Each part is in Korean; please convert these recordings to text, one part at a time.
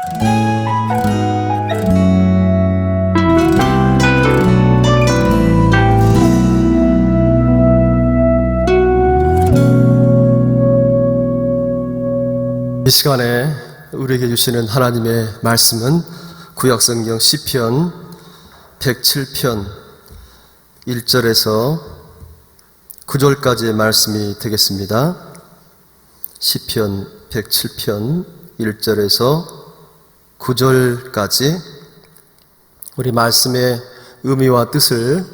이 시간에 우리에게 주시는 하나님의 말씀은 구약성경 시편 107편 1절에서 9절까지의 말씀이 되겠습니다. 시편 107편 1절에서 9절까지 우리 말씀의 의미와 뜻을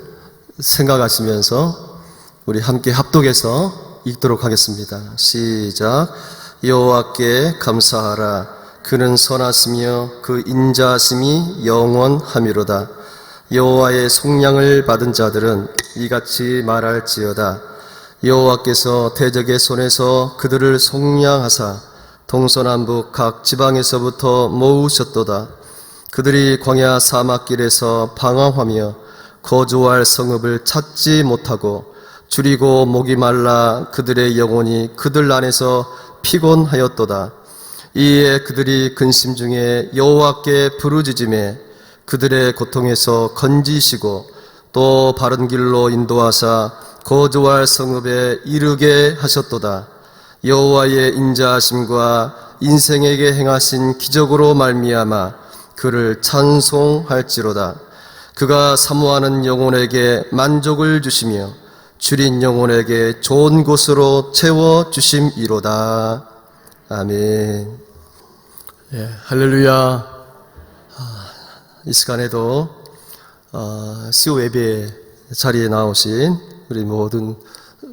생각하시면서 우리 함께 합독해서 읽도록 하겠습니다. 시작. 여호와께 감사하라. 그는 선하시며 그 인자하심이 영원하미로다. 여호와의 속량을 받은 자들은 이같이 말할지어다. 여호와께서 대적의 손에서 그들을 속량하사 동서남북 각 지방에서부터 모으셨도다. 그들이 광야 사막길에서 방황하며 거주할 성읍을 찾지 못하고 줄이고 목이 말라 그들의 영혼이 그들 안에서 피곤하였도다. 이에 그들이 근심 중에 여호와께 부르짖음에 그들의 고통에서 건지시고 또 바른 길로 인도하사 거주할 성읍에 이르게 하셨도다. 여호와의 인자하심과 인생에게 행하신 기적으로 말미암아 그를 찬송할지로다. 그가 사모하는 영혼에게 만족을 주시며 줄인 영혼에게 좋은 곳으로 채워주심이로다. 아멘. 예, 할렐루야. 이 시간에도 수요 예배 자리에 나오신 우리 모든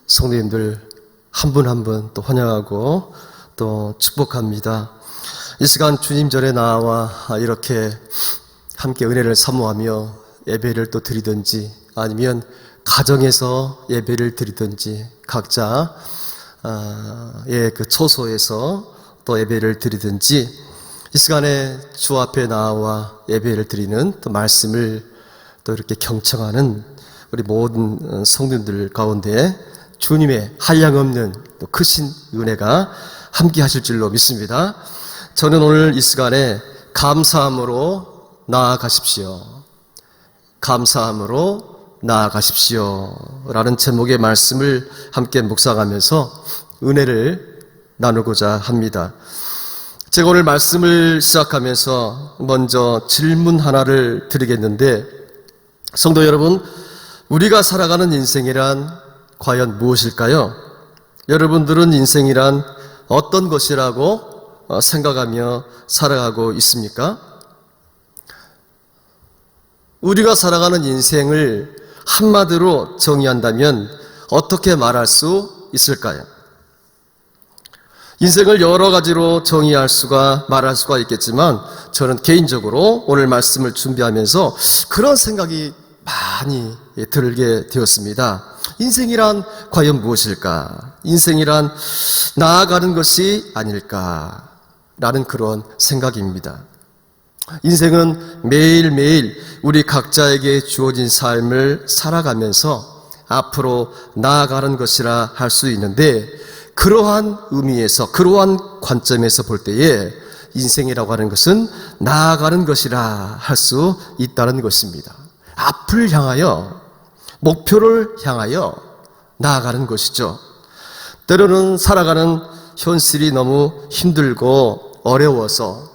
성도님들 한 분 한 분 또 환영하고 또 축복합니다. 이 시간 주님 전에 나와 이렇게 함께 은혜를 사모하며 예배를 또 드리든지 아니면 가정에서 예배를 드리든지 각자 그 처소에서 또 예배를 드리든지 이 시간에 주 앞에 나와 예배를 드리는 또 말씀을 또 이렇게 경청하는 우리 모든 성도들 가운데 주님의 한량없는 또 크신 은혜가 함께 하실 줄로 믿습니다. 저는 오늘 이 시간에 감사함으로 나아가십시오. 감사함으로 나아가십시오 라는 제목의 말씀을 함께 묵상하면서 은혜를 나누고자 합니다. 제가 오늘 말씀을 시작하면서 먼저 질문 하나를 드리겠는데, 성도 여러분, 우리가 살아가는 인생이란 과연 무엇일까요? 여러분들은 인생이란 어떤 것이라고 생각하며 살아가고 있습니까? 우리가 살아가는 인생을 한마디로 정의한다면 어떻게 말할 수 있을까요? 인생을 여러 가지로 정의할 수가 말할 수가 있겠지만 저는 개인적으로 오늘 말씀을 준비하면서 그런 생각이 많이 들게 되었습니다. 인생이란 과연 무엇일까? 인생이란 나아가는 것이 아닐까라는 그런 생각입니다. 인생은 매일매일 우리 각자에게 주어진 삶을 살아가면서 앞으로 나아가는 것이라 할 수 있는데, 그러한 의미에서, 그러한 관점에서 볼 때에 인생이라고 하는 것은 나아가는 것이라 할 수 있다는 것입니다. 앞을 향하여, 목표를 향하여 나아가는 것이죠. 때로는 살아가는 현실이 너무 힘들고 어려워서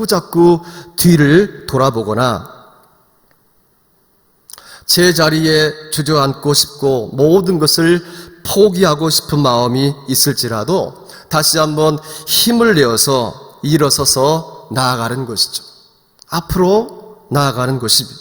자꾸 뒤를 돌아보거나 제자리에 주저앉고 싶고 모든 것을 포기하고 싶은 마음이 있을지라도 다시 한번 힘을 내어서 일어서서 나아가는 것이죠. 앞으로 나아가는 것입니다.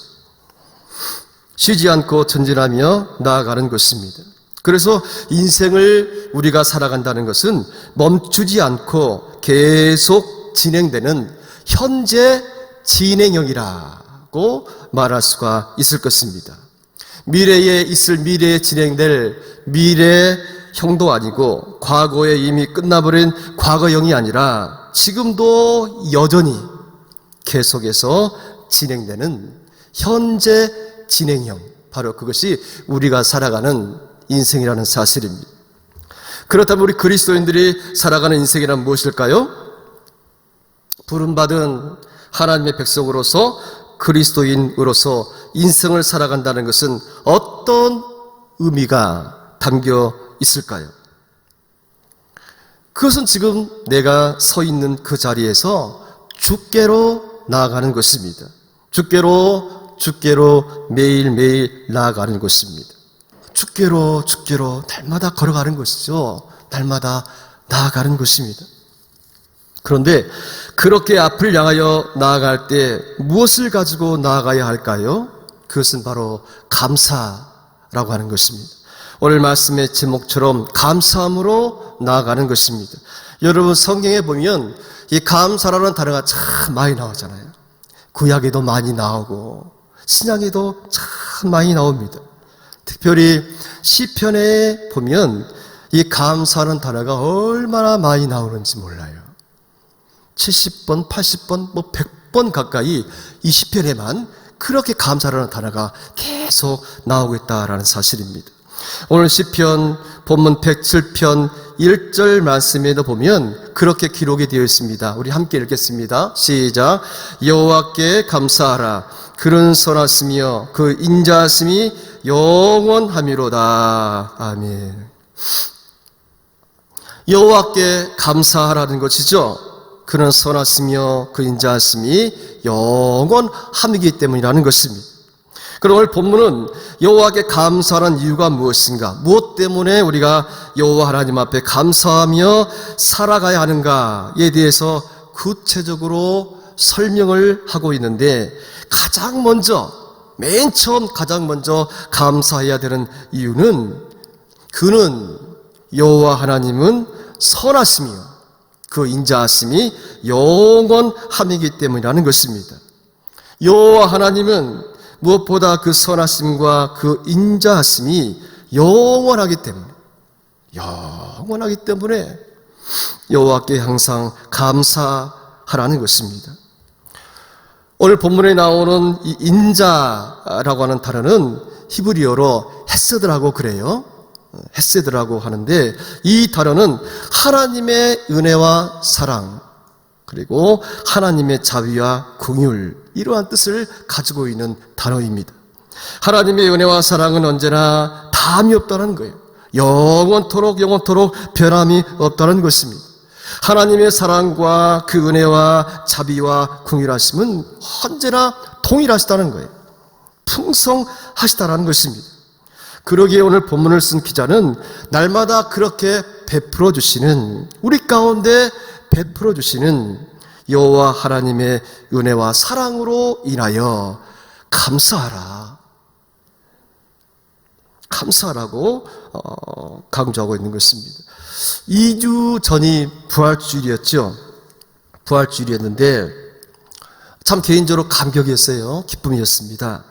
쉬지 않고 전진하며 나아가는 것입니다. 그래서 인생을 우리가 살아간다는 것은 멈추지 않고 계속 진행되는 현재 진행형이라고 말할 수가 있을 것입니다. 미래에 진행될 미래형도 아니고 과거에 이미 끝나버린 과거형이 아니라 지금도 여전히 계속해서 진행되는 현재 진행형, 바로 그것이 우리가 살아가는 인생이라는 사실입니다. 그렇다면 우리 그리스도인들이 살아가는 인생이란 무엇일까요? 부름받은 하나님의 백성으로서 그리스도인으로서 인생을 살아간다는 것은 어떤 의미가 담겨 있을까요? 그것은 지금 내가 서 있는 그 자리에서 주께로 나아가는 것입니다. 주께로 매일매일 나아가는 것입니다. 주께로 날마다 걸어가는 것이죠. 날마다 나아가는 것입니다. 그런데 그렇게 앞을 향하여 나아갈 때 무엇을 가지고 나아가야 할까요? 그것은 바로 감사라고 하는 것입니다. 오늘 말씀의 제목처럼 감사함으로 나아가는 것입니다. 여러분, 성경에 보면 이 감사라는 단어가 참 많이 나오잖아요. 구약에도 많이 나오고 신약에도 참 많이 나옵니다. 특별히 시편에 보면 이 감사하는 단어가 얼마나 많이 나오는지 몰라요. 70번, 80번, 100번 가까이 이 시편에만 그렇게 감사라는 단어가 계속 나오고 있다라는 사실입니다. 오늘 시편 본문 107편 1절 말씀에도 보면 그렇게 기록이 되어 있습니다. 우리 함께 읽겠습니다. 시작. 여호와께 감사하라. 그는 선하시며 그 인자하심이 영원하미로다. 아멘. 여호와께 감사하라는 것이죠. 그는 선하시며 그 인자하심이 영원함이기 때문이라는 것입니다. 그럼 오늘 본문은 여호와께 감사하는 이유가 무엇인가? 무엇 때문에 우리가 여호와 하나님 앞에 감사하며 살아가야 하는가에 대해서 구체적으로 설명을 하고 있는데, 맨 처음 가장 먼저 감사해야 되는 이유는 그는 여호와 하나님은 선하시며 그 인자하심이 영원함이기 때문이라는 것입니다. 여호와 하나님은 무엇보다 그 선하심과 그 인자하심이 영원하기 때문에 여호와께 항상 감사하라는 것입니다. 오늘 본문에 나오는 이 인자라고 하는 단어는 히브리어로 헤세드라고 그래요. 헤세드라고 하는데, 이 단어는 하나님의 은혜와 사랑, 그리고 하나님의 자비와 긍휼, 이러한 뜻을 가지고 있는 단어입니다. 하나님의 은혜와 사랑은 언제나 다함이 없다는 거예요. 영원토록 변함이 없다는 것입니다. 하나님의 사랑과 그 은혜와 자비와 긍휼하심은 언제나 동일하시다는 거예요. 풍성하시다는 것입니다. 그러기에 오늘 본문을 쓴 기자는 날마다 그렇게 베풀어 주시는, 우리 가운데 베풀어 주시는 여호와 하나님의 은혜와 사랑으로 인하여 감사하라고 강조하고 있는 것입니다. 2주 전이 부활주일이었죠. 부활주일이었는데 참 개인적으로 감격이었어요. 기쁨이었습니다.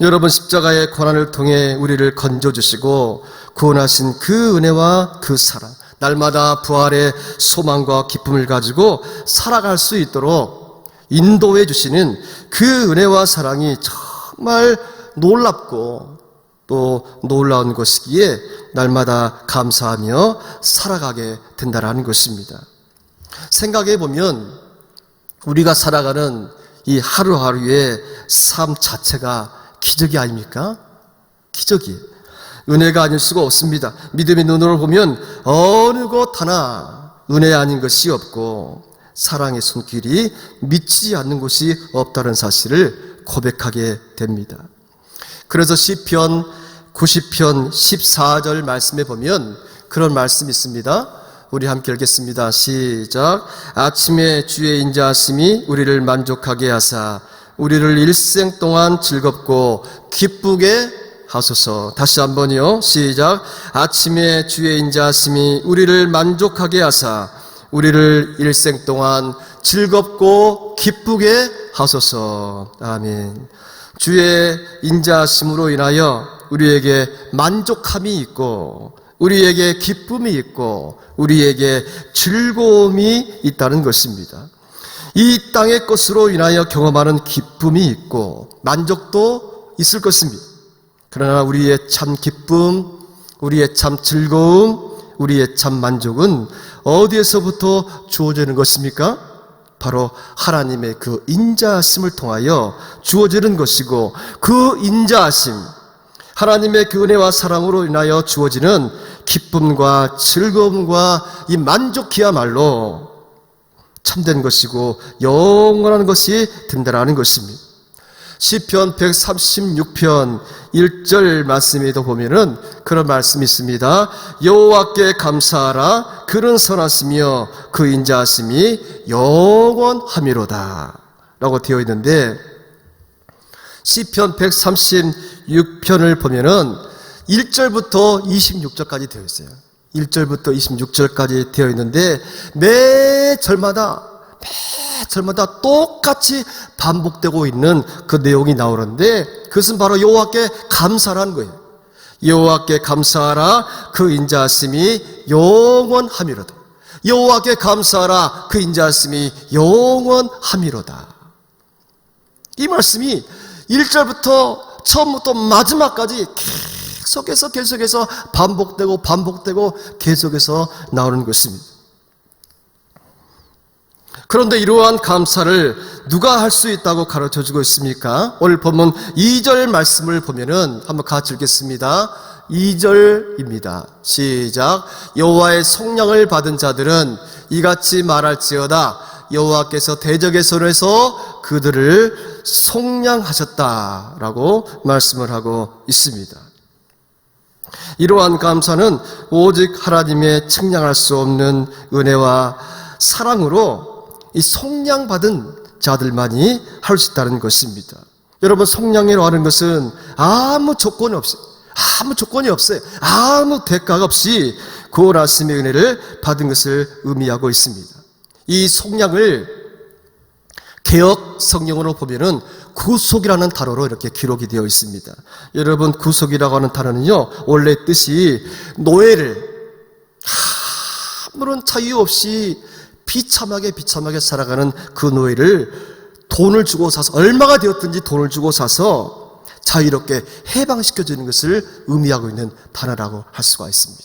여러분, 십자가의 고난을 통해 우리를 건져주시고 구원하신 그 은혜와 그 사랑, 날마다 부활의 소망과 기쁨을 가지고 살아갈 수 있도록 인도해 주시는 그 은혜와 사랑이 정말 놀랍고 또 놀라운 것이기에 날마다 감사하며 살아가게 된다는 것입니다. 생각해 보면 우리가 살아가는 이 하루하루의 삶 자체가 기적이 아닙니까? 기적이에요. 은혜가 아닐 수가 없습니다. 믿음의 눈으로 보면 어느 것 하나 은혜 아닌 것이 없고 사랑의 손길이 미치지 않는 곳이 없다는 사실을 고백하게 됩니다. 그래서 시편 90편 14절 말씀에 보면 그런 말씀이 있습니다. 우리 함께 읽겠습니다. 시작. 아침에 주의 인자하심이 우리를 만족하게 하사 우리를 일생 동안 즐겁고 기쁘게 하소서. 다시 한번요. 시작. 아침에 주의 인자하심이 우리를 만족하게 하사 우리를 일생 동안 즐겁고 기쁘게 하소서. 아멘. 주의 인자하심으로 인하여 우리에게 만족함이 있고 우리에게 기쁨이 있고 우리에게 즐거움이 있다는 것입니다. 이 땅의 것으로 인하여 경험하는 기쁨이 있고 만족도 있을 것입니다. 그러나 우리의 참 기쁨, 우리의 참 즐거움, 우리의 참 만족은 어디에서부터 주어지는 것입니까? 바로 하나님의 그 인자하심을 통하여 주어지는 것이고, 그 인자하심, 하나님의 그 은혜와 사랑으로 인하여 주어지는 기쁨과 즐거움과 이 만족이야말로 참된 것이고 영원한 것이 된다라는 것입니다. 시편 136편 1절 말씀에도 보면은 그런 말씀이 있습니다. 여호와께 감사하라. 그는 선하시며 그 인자하심이 영원하미로다 라고 되어 있는데, 시편 136편을 보면은 1절부터 26절까지 되어 있어요. 1절부터 26절까지 되어 있는데 매 절마다 똑같이 반복되고 있는 그 내용이 나오는데, 그것은 바로 여호와께 감사라는 거예요. 여호와께 감사하라. 그 인자하심이 영원하미로다. 여호와께 감사하라. 그 인자하심이 영원하미로다. 이 말씀이 1절부터 처음부터 마지막까지 계속해서 반복되고 계속해서 나오는 것입니다. 그런데 이러한 감사를 누가 할 수 있다고 가르쳐주고 있습니까? 오늘 본문 2절 말씀을 보면은 한번 같이 읽겠습니다. 2절입니다. 시작. 여호와의 속량을 받은 자들은 이같이 말할지어다. 여호와께서 대적의 손에서 그들을 속량하셨다라고 말씀을 하고 있습니다. 이러한 감사는 오직 하나님의 측량할 수 없는 은혜와 사랑으로 이 속량받은 자들만이 할 수 있다는 것입니다. 여러분, 속량이라고 하는 것은 아무 조건이 없어요. 아무 대가가 없이 구원하심의 은혜를 받은 것을 의미하고 있습니다. 이 속량을 개역 성경으로 보면은 구속이라는 단어로 이렇게 기록이 되어 있습니다. 여러분, 구속이라고 하는 단어는요, 원래 뜻이 노예를 아무런 자유 없이 비참하게 살아가는 그 노예를 돈을 주고 사서, 얼마가 되었든지 돈을 주고 사서 자유롭게 해방시켜주는 것을 의미하고 있는 단어라고 할 수가 있습니다.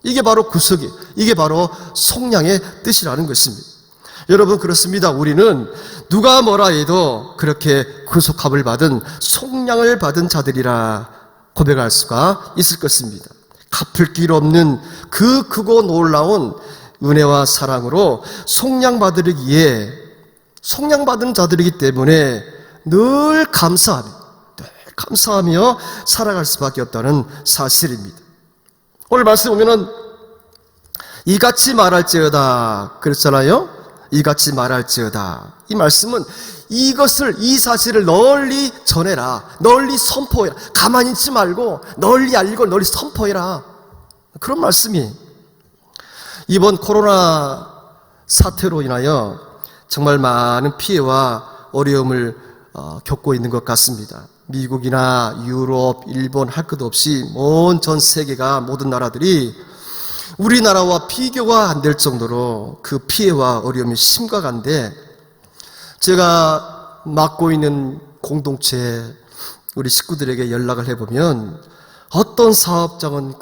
이게 바로 구속이, 이게 바로 속량의 뜻이라는 것입니다. 여러분, 그렇습니다. 우리는 누가 뭐라 해도 그렇게 구속함을 받은, 속량을 받은 자들이라 고백할 수가 있을 것입니다. 갚을 길 없는 그 크고 놀라운 은혜와 사랑으로 속량받은 자들이기 때문에 늘 감사하며 살아갈 수밖에 없다는 사실입니다. 오늘 말씀 보면은 이같이 말할지어다 그랬잖아요. 이같이 말할지어다. 이 말씀은 이 사실을 널리 전해라, 널리 선포해라. 가만히 있지 말고 널리 알리고 널리 선포해라. 그런 말씀이, 이번 코로나 사태로 인하여 정말 많은 피해와 어려움을 겪고 있는 것 같습니다. 미국이나 유럽, 일본 할 것 없이 온 전 세계가, 모든 나라들이 우리나라와 비교가 안 될 정도로 그 피해와 어려움이 심각한데, 제가 맡고 있는 공동체 우리 식구들에게 연락을 해보면 어떤 사업장은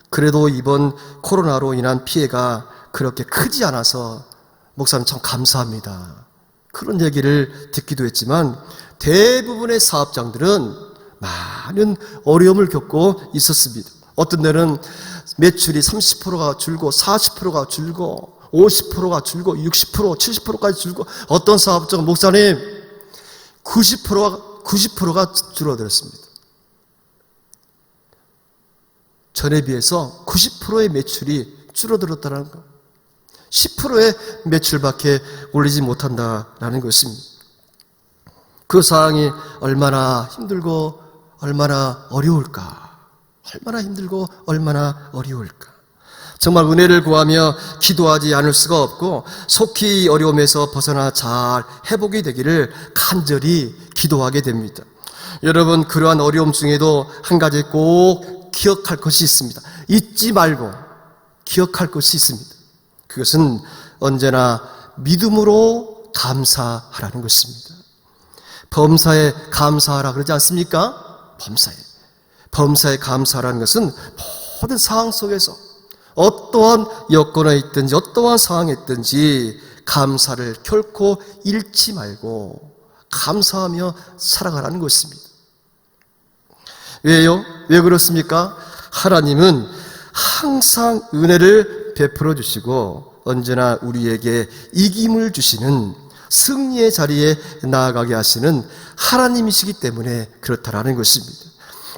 그래도 이번 코로나로 인한 피해가 그렇게 크지 않아서 목사님 참 감사합니다, 그런 얘기를 듣기도 했지만, 대부분의 사업장들은 많은 어려움을 겪고 있었습니다. 어떤 데는 매출이 30%가 줄고 40%가 줄고 50%가 줄고 60%, 70%까지 줄고, 어떤 사업장은 목사님 90%가 줄어들었습니다. 전에 비해서 90%의 매출이 줄어들었다는 것, 10%의 매출밖에 올리지 못한다라는 것입니다. 그 상황이 얼마나 힘들고 얼마나 어려울까, 정말 은혜를 구하며 기도하지 않을 수가 없고, 속히 어려움에서 벗어나 잘 회복이 되기를 간절히 기도하게 됩니다. 여러분, 그러한 어려움 중에도 한 가지 꼭 기억할 것이 있습니다. 잊지 말고 기억할 것이 있습니다. 그것은 언제나 믿음으로 감사하라는 것입니다. 범사에 감사하라 그러지 않습니까? 범사에 감사하라는 것은 모든 상황 속에서 어떠한 여건에 있든지 어떠한 상황에 있든지 감사를 결코 잃지 말고 감사하며 살아가라는 것입니다. 왜요? 왜 그렇습니까? 하나님은 항상 은혜를 베풀어 주시고 언제나 우리에게 이김을 주시는, 승리의 자리에 나아가게 하시는 하나님이시기 때문에 그렇다라는 것입니다.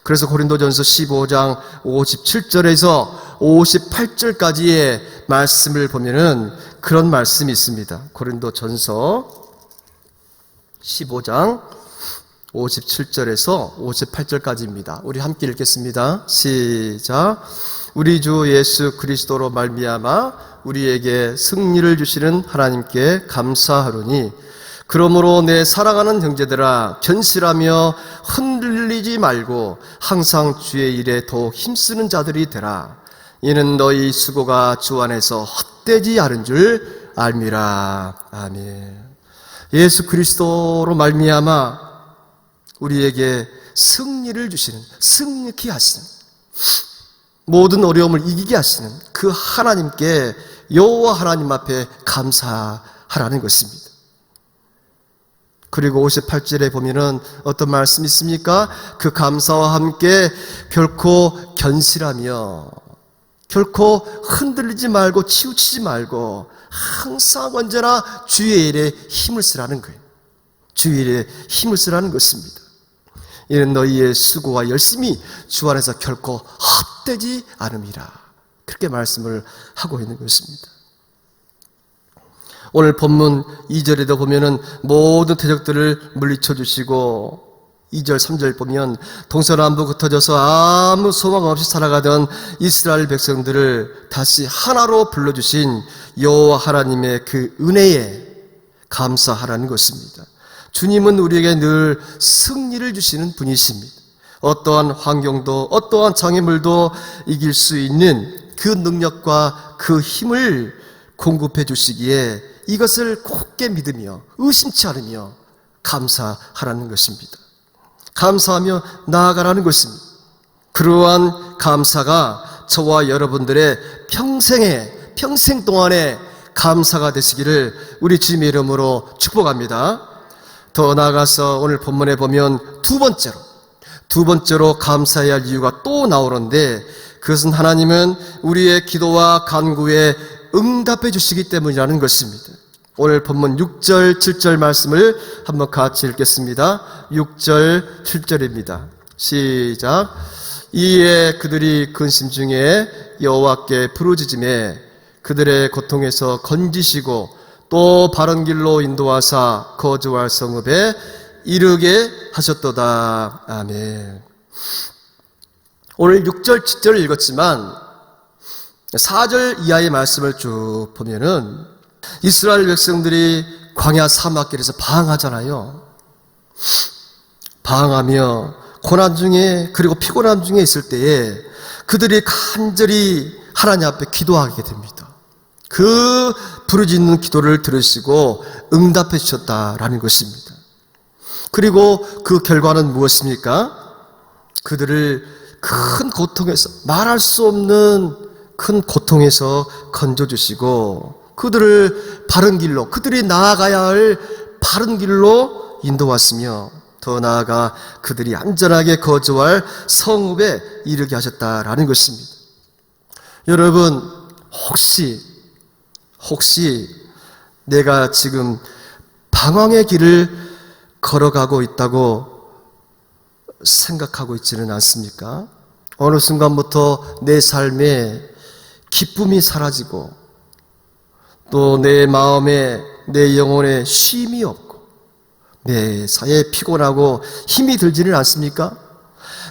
그래서 고린도전서 15장 57절에서 58절까지의 말씀을 보면은 그런 말씀이 있습니다. 고린도전서 15장 57절에서 58절까지입니다. 우리 함께 읽겠습니다. 시작. 우리 주 예수 그리스도로 말미암아 우리에게 승리를 주시는 하나님께 감사하노니, 그러므로 내 사랑하는 형제들아, 견실하며 흔들리지 말고 항상 주의 일에 더욱 힘쓰는 자들이 되라. 이는 너희 수고가 주 안에서 헛되지 않은 줄 알미라. 아멘. 예수 그리스도로 말미암아 우리에게 승리를 주시는, 승리케 하시는, 모든 어려움을 이기게 하시는 그 하나님께, 여호와 하나님 앞에 감사하라는 것입니다. 그리고 58절에 보면은 어떤 말씀이 있습니까? 그 감사와 함께 결코 견실하며, 결코 흔들리지 말고 치우치지 말고 항상 언제나 주의 일에 힘을 쓰라는 거예요. 주의 일에 힘을 쓰라는 것입니다. 이는 너희의 수고와 열심이 주 안에서 결코 헛되지 않음이라. 그렇게 말씀을 하고 있는 것입니다. 오늘 본문 2절에도 보면은 모든 대적들을 물리쳐 주시고, 2절 3절 보면 동서남북 흩어져서 아무 소망 없이 살아가던 이스라엘 백성들을 다시 하나로 불러주신 여호와 하나님의 그 은혜에 감사하라는 것입니다. 주님은 우리에게 늘 승리를 주시는 분이십니다. 어떠한 환경도 어떠한 장애물도 이길 수 있는 그 능력과 그 힘을 공급해 주시기에 이것을 굳게 믿으며 의심치 않으며 감사하라는 것입니다. 감사하며 나아가라는 것입니다. 그러한 감사가 저와 여러분들의 평생 동안에 감사가 되시기를 우리 주님의 이름으로 축복합니다. 더 나아가서 오늘 본문에 보면 두 번째로 감사해야 할 이유가 또 나오는데, 그것은 하나님은 우리의 기도와 간구에 응답해 주시기 때문이라는 것입니다. 오늘 본문 6절 7절 말씀을 한번 같이 읽겠습니다. 6절 7절입니다. 시작. 이에 그들이 근심 중에 여호와께 부르짖음에 그들의 고통에서 건지시고 또 바른 길로 인도하사 거주할 성읍에 이르게 하셨도다. 아멘. 오늘 6절 7절을 읽었지만 4절 이하의 말씀을 쭉 보면은 이스라엘 백성들이 광야 사막길에서 방황하잖아요. 방황하며 고난 중에, 그리고 피곤함 중에 있을 때에 그들이 간절히 하나님 앞에 기도하게 됩니다. 그 부르짖는 기도를 들으시고 응답해 주셨다라는 것입니다. 그리고 그 결과는 무엇입니까? 그들을 큰 고통에서, 말할 수 없는 큰 고통에서 건져주시고 그들을 바른 길로, 그들이 나아가야 할 바른 길로 인도하시며 더 나아가 그들이 안전하게 거주할 성읍에 이르게 하셨다라는 것입니다. 여러분, 혹시 내가 지금 방황의 길을 걸어가고 있다고 생각하고 있지는 않습니까? 어느 순간부터 내 삶에 기쁨이 사라지고 또 내 마음에, 내 영혼에 쉼이 없고 내 사에 피곤하고 힘이 들지는 않습니까?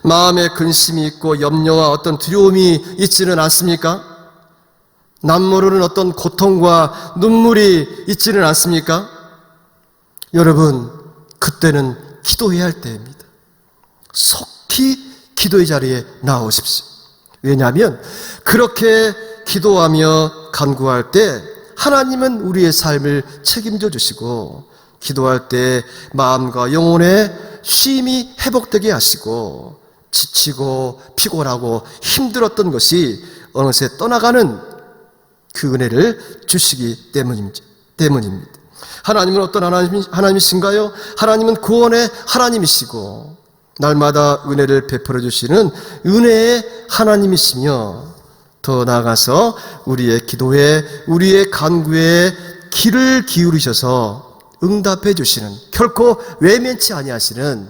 마음에 근심이 있고 염려와 어떤 두려움이 있지는 않습니까? 남모르는 어떤 고통과 눈물이 있지는 않습니까? 여러분, 그때는 기도해야 할 때입니다. 속히 기도의 자리에 나오십시오. 왜냐하면 그렇게 기도하며 간구할 때 하나님은 우리의 삶을 책임져 주시고, 기도할 때 마음과 영혼의 쉼이 회복되게 하시고 지치고 피곤하고 힘들었던 것이 어느새 떠나가는 그 은혜를 주시기 때문입니다. 때문입니다. 하나님은 어떤 하나님이신가요? 하나님은 구원의 하나님이시고 날마다 은혜를 베풀어 주시는 은혜의 하나님이시며, 더 나아가서 우리의 기도에, 우리의 간구에 귀를 기울이셔서 응답해 주시는, 결코 외면치 아니하시는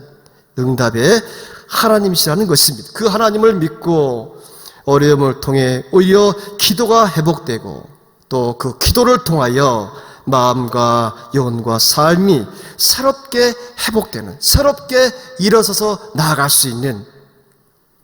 응답의 하나님이시라는 것입니다. 그 하나님을 믿고 어려움을 통해 오히려 기도가 회복되고, 또 그 기도를 통하여 마음과 영혼과 삶이 새롭게 회복되는, 새롭게 일어서서 나아갈 수 있는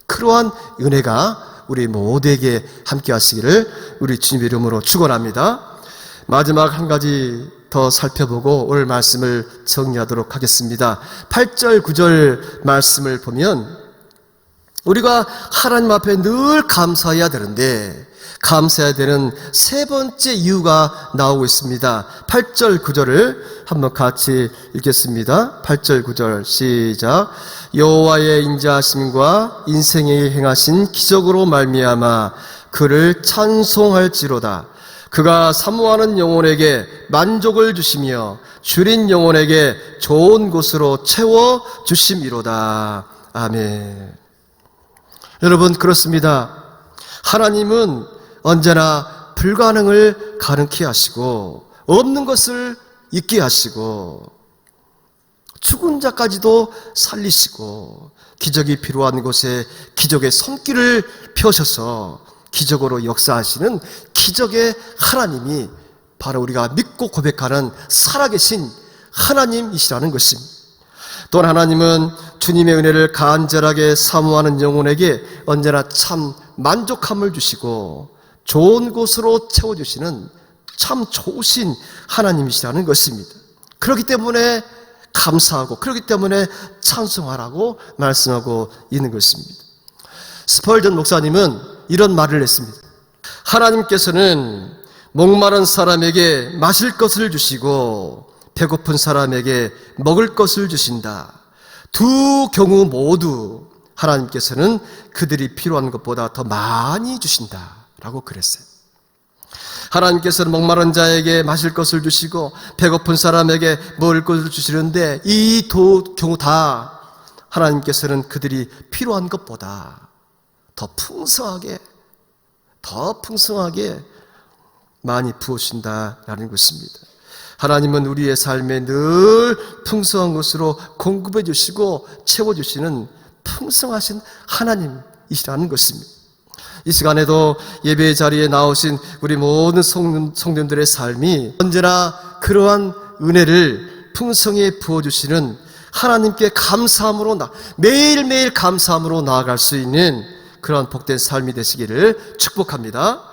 그러한 은혜가 우리 모두에게 함께 하시기를 우리 주님의 이름으로 축원합니다. 마지막 한 가지 더 살펴보고 오늘 말씀을 정리하도록 하겠습니다. 8절 9절 말씀을 보면 우리가 하나님 앞에 늘 감사해야 되는데, 감사해야 되는 세 번째 이유가 나오고 있습니다. 8절 9절을 한번 같이 읽겠습니다. 8절 9절 시작. 여호와의 인자하심과 인생에 행하신 기적으로 말미암아 그를 찬송할지로다. 그가 사모하는 영혼에게 만족을 주시며 줄인 영혼에게 좋은 곳으로 채워 주심이로다. 아멘. 여러분, 그렇습니다. 하나님은 언제나 불가능을 가능케 하시고 없는 것을 있게 하시고 죽은 자까지도 살리시고 기적이 필요한 곳에 기적의 손길을 펴셔서 기적으로 역사하시는 기적의 하나님이 바로 우리가 믿고 고백하는 살아계신 하나님이시라는 것입니다. 또한 하나님은 주님의 은혜를 간절하게 사모하는 영혼에게 언제나 참 만족함을 주시고 좋은 곳으로 채워주시는 참 좋으신 하나님이시라는 것입니다. 그렇기 때문에 감사하고, 그렇기 때문에 찬송하라고 말씀하고 있는 것입니다. 스펄전 목사님은 이런 말을 했습니다. 하나님께서는 목마른 사람에게 마실 것을 주시고 배고픈 사람에게 먹을 것을 주신다. 두 경우 모두 하나님께서는 그들이 필요한 것보다 더 많이 주신다 라고 그랬어요. 하나님께서는 목마른 자에게 마실 것을 주시고 배고픈 사람에게 먹을 것을 주시는데, 이 두 경우 다 하나님께서는 그들이 필요한 것보다 더 풍성하게 많이 부으신다라는 것입니다. 하나님은 우리의 삶에 늘 풍성한 것으로 공급해 주시고 채워주시는 풍성하신 하나님이시라는 것입니다. 이 시간에도 예배의 자리에 나오신 우리 모든 성도들의 삶이 언제나 그러한 은혜를 풍성히 부어주시는 하나님께 감사함으로 매일매일 감사함으로 나아갈 수 있는 그런 복된 삶이 되시기를 축복합니다.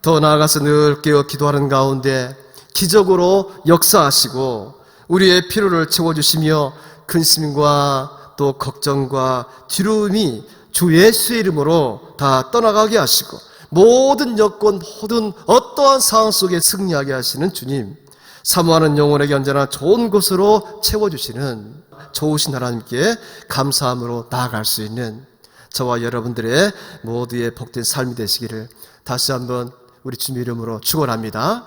더 나아가서 늘 깨어 기도하는 가운데 기적으로 역사하시고 우리의 필요를 채워주시며 근심과 또 걱정과 두려움이 주 예수의 이름으로 다 떠나가게 하시고 모든 여건, 모든 어떠한 상황 속에 승리하게 하시는 주님, 사모하는 영혼에게 언제나 좋은 곳으로 채워주시는 좋으신 하나님께 감사함으로 나아갈 수 있는 저와 여러분들의 모두의 복된 삶이 되시기를 다시 한번 우리 주님 이름으로 축원합니다.